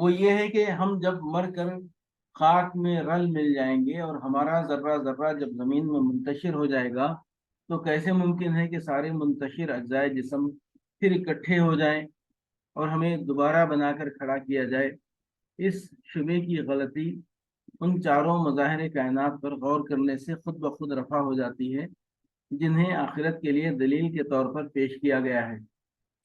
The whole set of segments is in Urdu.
وہ یہ ہے کہ ہم جب مر کر خاک میں رل مل جائیں گے اور ہمارا ذرہ ذرہ جب زمین میں منتشر ہو جائے گا تو کیسے ممکن ہے کہ سارے منتشر اجزائے جسم پھر اکٹھے ہو جائیں اور ہمیں دوبارہ بنا کر کھڑا کیا جائے؟ اس شبے کی غلطی ان چاروں مظاہر کائنات پر غور کرنے سے خود بخود رفع ہو جاتی ہے جنہیں آخرت کے لیے دلیل کے طور پر پیش کیا گیا ہے۔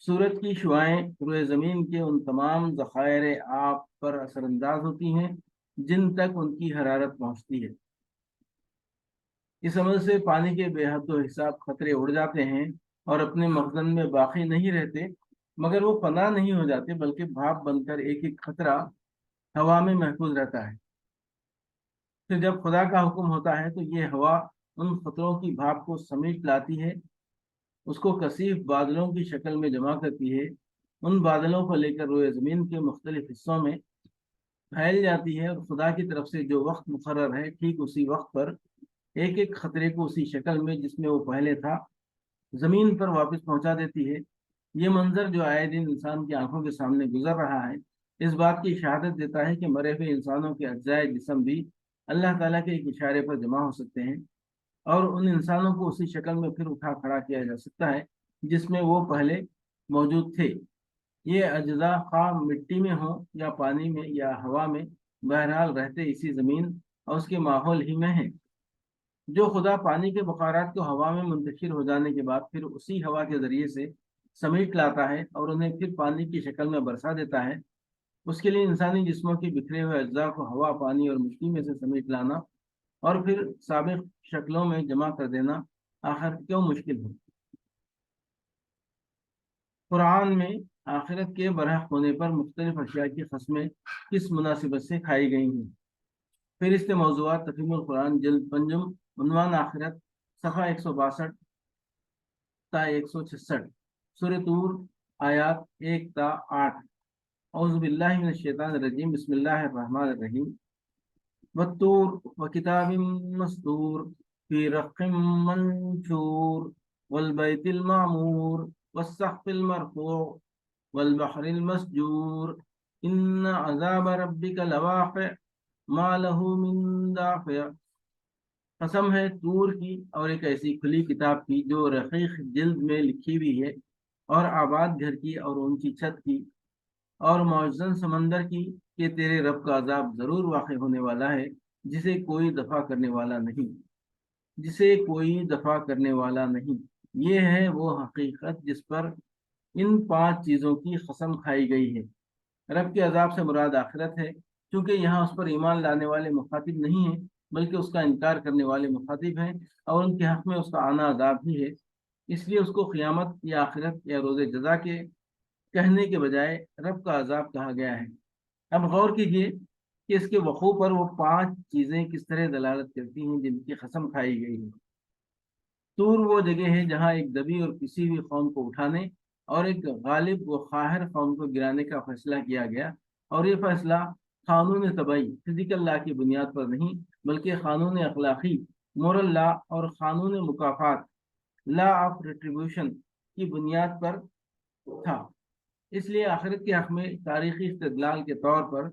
سورج کی شعائیں روئے زمین کے ان تمام ذخائر آب پر اثر انداز ہوتی ہیں جن تک ان کی حرارت پہنچتی ہے۔ اس عمل سے پانی کے بے حد و حساب خطرے اڑ جاتے ہیں اور اپنے مخزن میں باقی نہیں رہتے، مگر وہ پناہ نہیں ہو جاتے بلکہ بھاپ بن کر ایک ایک خطرہ ہوا میں محفوظ رہتا ہے۔ پھر جب خدا کا حکم ہوتا ہے تو یہ ہوا ان خطروں کی بھاپ کو سمیٹ لاتی ہے، اس کو کثیف بادلوں کی شکل میں جمع کرتی ہے، ان بادلوں کو لے کر روئے زمین کے مختلف حصوں میں پھیل جاتی ہے، اور خدا کی طرف سے جو وقت مقرر ہے ٹھیک اسی وقت پر ایک ایک خطرے کو اسی شکل میں جس میں وہ پہلے تھا زمین پر واپس پہنچا دیتی ہے۔ یہ منظر جو آئے دن انسان کی آنکھوں کے سامنے گزر رہا ہے اس بات کی شہادت دیتا ہے کہ مرے ہوئے انسانوں کے اجزائے جسم بھی اللہ تعالیٰ کے ایک اشارے پر جمع ہو سکتے ہیں اور ان انسانوں کو اسی شکل میں پھر اٹھا کھڑا کیا جا سکتا ہے جس میں وہ پہلے موجود تھے۔ یہ اجزاء خواہ مٹی میں ہوں یا پانی میں یا ہوا میں، بہرحال رہتے اسی زمین اور اس کے ماحول ہی میں ہیں۔ جو خدا پانی کے بخارات کو ہوا میں منتشر ہو جانے کے بعد پھر اسی ہوا کے ذریعے سے سمیٹ لاتا ہے اور انہیں پھر پانی کی شکل میں برسا دیتا ہے، اس کے لیے انسانی جسموں کے بکھرے ہوئے اجزاء کو ہوا، پانی اور مٹی میں سے سمیٹ لانا اور پھر سابق شکلوں میں جمع کر دینا آخر کیوں مشکل ہو؟ قرآن میں آخرت کے برحق ہونے پر مختلف اشیاء کی قسمیں کس مناسبت سے کھائی گئی ہیں؟ فہرست موضوعات تفہیم القرآن جلد پنجم، عنوان آخرت، صفحہ 162 تا 166، سورہ طور، آیات 1 تا 8۔ اعوذ باللہ من الشیطان الرجیم، بسم اللہ الرحمن الرحیم۔ والطور وکتاب مسطور فی رق منشور والبیت المعمور والسقف المرفوع والبحر المسجور ان عذاب ربک لواقع ما له من دافع۔ قسم ہے طور کی اور ایک ایسی کھلی کتاب کی جو رقیق جلد میں لکھی ہوئی ہے، اور آباد گھر کی اور اونچی چھت کی، اور معزن سمندر کی، کہ تیرے رب کا عذاب ضرور واقع ہونے والا ہے جسے کوئی دفع کرنے والا نہیں، جسے کوئی دفع کرنے والا نہیں۔ یہ ہے وہ حقیقت جس پر ان 5 چیزوں کی قسم کھائی گئی ہے۔ رب کے عذاب سے مراد آخرت ہے، کیونکہ یہاں اس پر ایمان لانے والے مخاطب نہیں ہیں بلکہ اس کا انکار کرنے والے مخاطب ہیں، اور ان کے حق میں اس کا آنا عذاب ہی ہے، اس لیے اس کو قیامت یا آخرت یا روز جزا کے کہنے کے بجائے رب کا عذاب کہا گیا ہے۔ اب غور کیجئے کہ اس کے وقوع پر وہ 5 چیزیں کس طرح دلالت کرتی ہیں جن کی قسم کھائی گئی ہے۔ طور وہ جگہ ہے جہاں ایک دبی اور کسی بھی قوم کو اٹھانے اور ایک غالب و قاہر قوم کو گرانے کا فیصلہ کیا گیا، اور یہ فیصلہ قانون طبعی فزیکل لا کی بنیاد پر نہیں بلکہ قانون اخلاقی مورل لا اور قانون مکافات لا آف ریٹریبیوشن کی بنیاد پر تھا۔ اس لیے آخرت کے حق میں تاریخی استدلال کے طور پر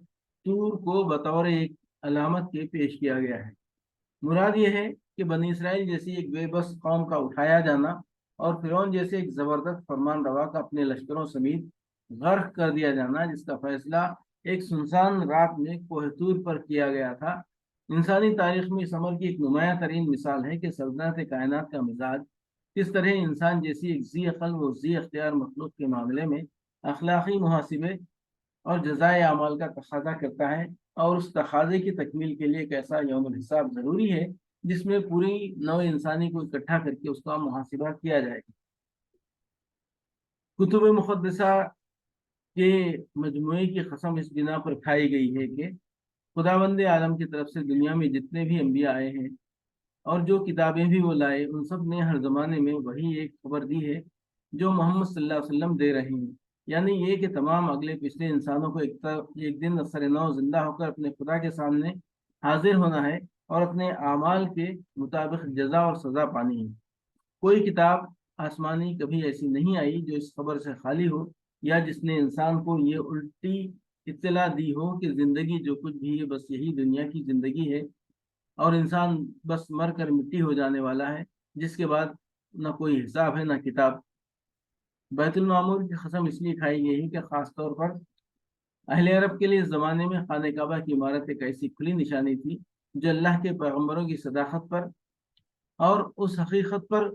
طور کو بطور ایک علامت کے پیش کیا گیا ہے۔ مراد یہ ہے کہ بنی اسرائیل جیسی ایک بے بس قوم کا اٹھایا جانا اور فرعون جیسے ایک زبردست فرمان روا کا اپنے لشکروں سمیت غرق کر دیا جانا، جس کا فیصلہ ایک سنسان رات میں کوہ طور پر کیا گیا تھا، انسانی تاریخ میں اس عمل کی ایک نمایاں ترین مثال ہے کہ سلطنت کائنات کا مزاج کس طرح انسان جیسی ایک ذی عقل و ذی اختیار مخلوق کے معاملے میں اخلاقی محاسبے اور جزائے اعمال کا تقاضا کرتا ہے، اور اس تقاضے کی تکمیل کے لیے ایک ایسا یوم الحساب ضروری ہے جس میں پوری نوع انسانی کو اکٹھا کر کے اس کا محاسبہ کیا جائے گا۔ کتب مقدسہ کے مجموعے کی قسم اس بنا پر کھائی گئی ہے کہ خداوند عالم کی طرف سے دنیا میں جتنے بھی انبیاء آئے ہیں اور جو کتابیں بھی وہ لائے، ان سب نے ہر زمانے میں وہی ایک خبر دی ہے جو محمد صلی اللہ علیہ وسلم دے رہے ہیں، یعنی یہ کہ تمام اگلے پچھلے انسانوں کو ایک دن اثر نو زندہ ہو کر اپنے خدا کے سامنے حاضر ہونا ہے اور اپنے اعمال کے مطابق جزا اور سزا پانی ہے۔ کوئی کتاب آسمانی کبھی ایسی نہیں آئی جو اس خبر سے خالی ہو، یا جس نے انسان کو یہ الٹی اطلاع دی ہو کہ زندگی جو کچھ بھی ہے بس یہی دنیا کی زندگی ہے، اور انسان بس مر کر مٹی ہو جانے والا ہے، جس کے بعد نہ کوئی حساب ہے نہ کتاب۔ بیت المعمور کی قسم اس لیے کھائی گئی ہے کہ خاص طور پر اہل عرب کے لیے اس زمانے میں خانہ کعبہ کی عمارت ایک ایسی کھلی نشانی تھی جو اللہ کے پیغمبروں کی صداقت پر اور اس حقیقت پر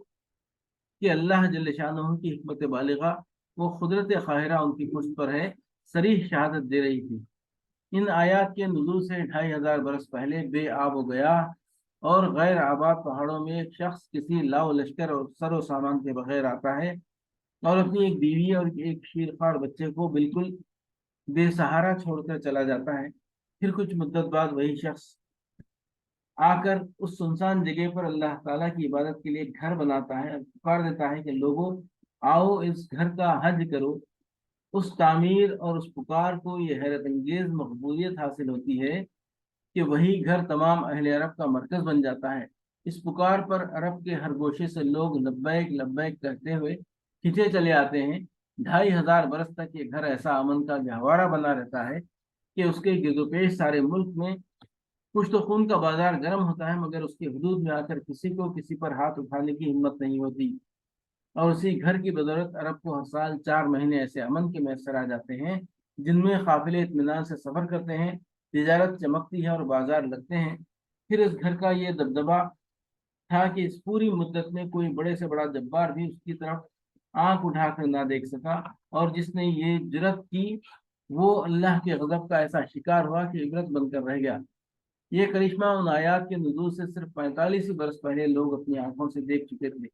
کہ اللہ جل شانہ کی حکمت بالغہ وہ قدرت قاہرہ ان کی پشت پر ہے، صریح شہادت دے رہی تھی۔ ان آیات کے نزول سے 2500 برس پہلے بے آب و گیا اور غیر آباد پہاڑوں میں ایک شخص کسی لاؤ لشکر اور سر و سامان کے بغیر آتا ہے اور اپنی ایک بیوی اور ایک شیرخوار بچے کو بالکل بے سہارا چھوڑ کر چلا جاتا ہے۔ پھر کچھ مدت بعد وہی شخص آ کر اس سنسان جگہ پر اللہ تعالیٰ کی عبادت کے لیے ایک گھر بناتا ہے اور پکار دیتا ہے کہ لوگوں آؤ اس گھر کا حج کرو۔ اس تعمیر اور اس پکار کو یہ حیرت انگیز مقبولیت حاصل ہوتی ہے کہ وہی گھر تمام اہل عرب کا مرکز بن جاتا ہے۔ اس پکار پر عرب کے ہر گوشے سے لوگ لبیک لبیک کہتے ہوئے کھینچے چلے آتے ہیں۔ 2500 برس تک یہ گھر ایسا امن کا گہوارہ بنا رہتا ہے کہ اس کے گرد و پیش سارے ملک میں کچھ تو خون کا بازار گرم ہوتا ہے، مگر اس کی حدود میں آ کر کسی کو کسی پر ہاتھ اٹھانے کی ہمت نہیں ہوتی۔ اور اسی گھر کی بدولت عرب کو ہر سال 4 مہینے ایسے امن کے میسر آ جاتے ہیں جن میں قافلے اطمینان سے سفر کرتے ہیں، تجارت چمکتی ہے اور بازار لگتے ہیں۔ پھر اس گھر کا یہ دبدبا تھا کہ اس پوری مدت میں کوئی بڑے سے بڑا جبار بھی اس کی طرف آنکھ اٹھا کر نہ دیکھ سکا، اور جس نے یہ جرت کی وہ اللہ کے غضب کا ایسا شکار ہوا کہ عبرت بن کر رہ گیا۔ یہ کرشمہ ان آیات کے نزول سے صرف 45 برس پہلے لوگ اپنی آنکھوں سے دیکھ چکے تھے،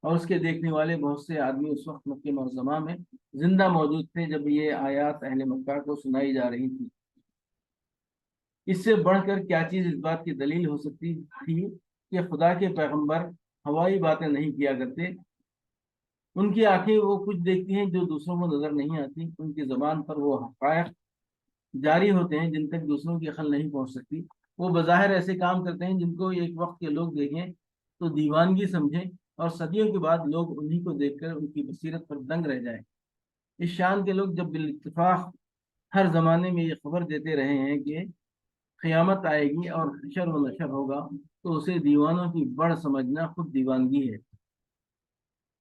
اور اس کے دیکھنے والے بہت سے آدمی اس وقت مکہ معظمہ میں زندہ موجود تھے جب یہ آیات اہل مکہ کو سنائی جا رہی تھی۔ اس سے بڑھ کر کیا چیز اس بات کی دلیل ہو سکتی تھی کہ خدا کے پیغمبر ہوائی باتیں نہیں کیا کرتے۔ ان کی آنکھیں وہ کچھ دیکھتی ہیں جو دوسروں کو نظر نہیں آتی، ان کی زبان پر وہ حقائق جاری ہوتے ہیں جن تک دوسروں کی عقل نہیں پہنچ سکتی۔ وہ بظاہر ایسے کام کرتے ہیں جن کو ایک وقت کے لوگ دیکھیں تو دیوانگی سمجھیں، اور صدیوں کے بعد لوگ انہی کو دیکھ کر ان کی بصیرت پر دنگ رہ جائیں۔ اس شان کے لوگ جب بالاتفاق ہر زمانے میں یہ خبر دیتے رہے ہیں کہ قیامت آئے گی اور حشر و نشر ہوگا، تو اسے دیوانوں کی بڑھ سمجھنا خود دیوانگی ہے۔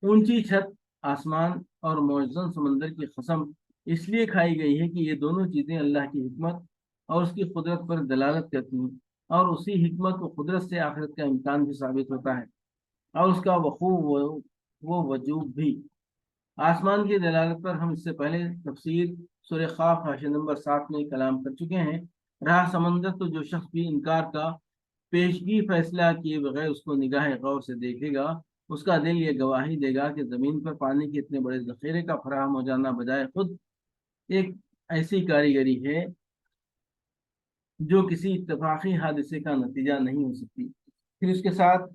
اونچی چھت آسمان اور معزز سمندر کی قسم اس لیے کھائی گئی ہے کہ یہ دونوں چیزیں اللہ کی حکمت اور اس کی قدرت پر دلالت کرتی ہیں، اور اسی حکمت و قدرت سے آخرت کا امکان بھی ثابت ہوتا ہے اور اس کا وقوع وہ وجوب بھی۔ آسمان کی دلالت پر ہم اس سے پہلے تفسیر سورہ قاف حاشیہ نمبر 7 میں کلام کر چکے ہیں۔ رہا سمندر، تو جو شخص بھی انکار کا پیشگی فیصلہ کیے بغیر اس کو نگاہ غور سے دیکھے گا، اس کا دل یہ گواہی دے گا کہ زمین پر پانی کے اتنے بڑے ذخیرے کا فراہم ہو جانا بجائے خود ایک ایسی کاریگری ہے جو کسی اتفاقی حادثے کا نتیجہ نہیں ہو سکتی۔ پھر اس کے ساتھ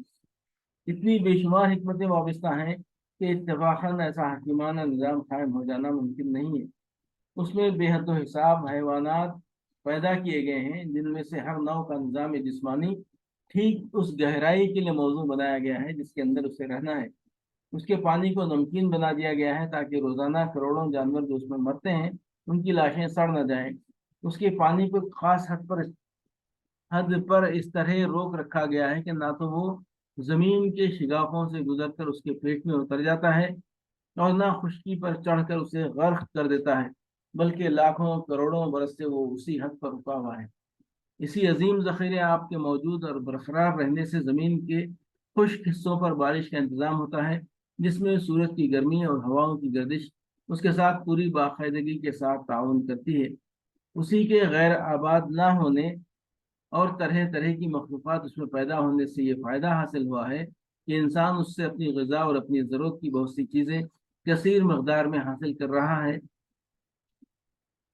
اتنی بے شمار حکمتیں وابستہ ہیں کہ اتفاقاً ایسا حکیمانہ نظام قائم ہو جانا ممکن نہیں ہے۔ اس میں بے حد و حساب حیوانات پیدا کیے گئے ہیں جن میں سے ہر نوع کا نظام جسمانی ٹھیک اس گہرائی کے لیے موضوع بنایا گیا ہے جس کے اندر اسے رہنا ہے۔ اس کے پانی کو نمکین بنا دیا گیا ہے تاکہ روزانہ کروڑوں جانور جو اس میں مرتے ہیں ان کی لاشیں سڑ نہ جائیں۔ اس کے پانی کو خاص حد پر اس طرح روک رکھا گیا ہے کہ نہ تو وہ زمین کے شگافوں سے گزر کر اس کے پیٹ میں اتر جاتا ہے اور نہ خشکی پر چڑھ کر اسے غرق کر دیتا ہے، بلکہ لاکھوں کروڑوں برس سے وہ اسی حد پر رکا ہوا ہے۔ اسی عظیم ذخیرے آپ کے موجود اور برقرار رہنے سے زمین کے خشک حصوں پر بارش کا انتظام ہوتا ہے، جس میں سورج کی گرمی اور ہواؤں کی گردش اس کے ساتھ پوری باقاعدگی کے ساتھ تعاون کرتی ہے۔ اسی کے غیر آباد نہ ہونے اور طرح طرح کی مخلوقات اس میں پیدا ہونے سے یہ فائدہ حاصل ہوا ہے کہ انسان اس سے اپنی غذا اور اپنی ضرورت کی بہت سی چیزیں کثیر مقدار میں حاصل کر رہا ہے۔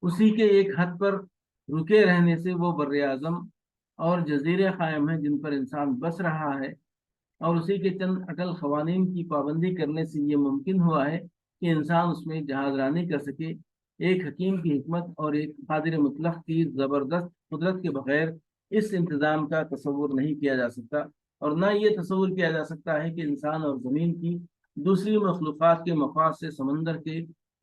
اسی کے ایک حد پر رکے رہنے سے وہ بر اعظم اور جزیرے قائم ہیں جن پر انسان بس رہا ہے، اور اسی کے چند اٹل قوانین کی پابندی کرنے سے یہ ممکن ہوا ہے کہ انسان اس میں جہاز رانی کر سکے۔ ایک حکیم کی حکمت اور ایک قادر مطلق کی زبردست قدرت کے بغیر اس انتظام کا تصور نہیں کیا جا سکتا، اور نہ یہ تصور کیا جا سکتا ہے کہ انسان اور زمین کی دوسری مخلوقات کے مفاد سے سمندر کے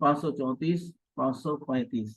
534 535।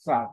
7।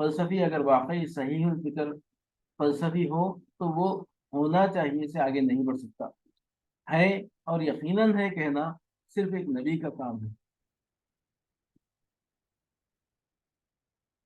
فلسفی اگر واقعی صحیح الفکر فلسفی ہو تو وہ ہونا چاہیے سے آگے نہیں بڑھ سکتا ہے، اور یقیناً ہے کہنا صرف ایک نبی کا کام ہے۔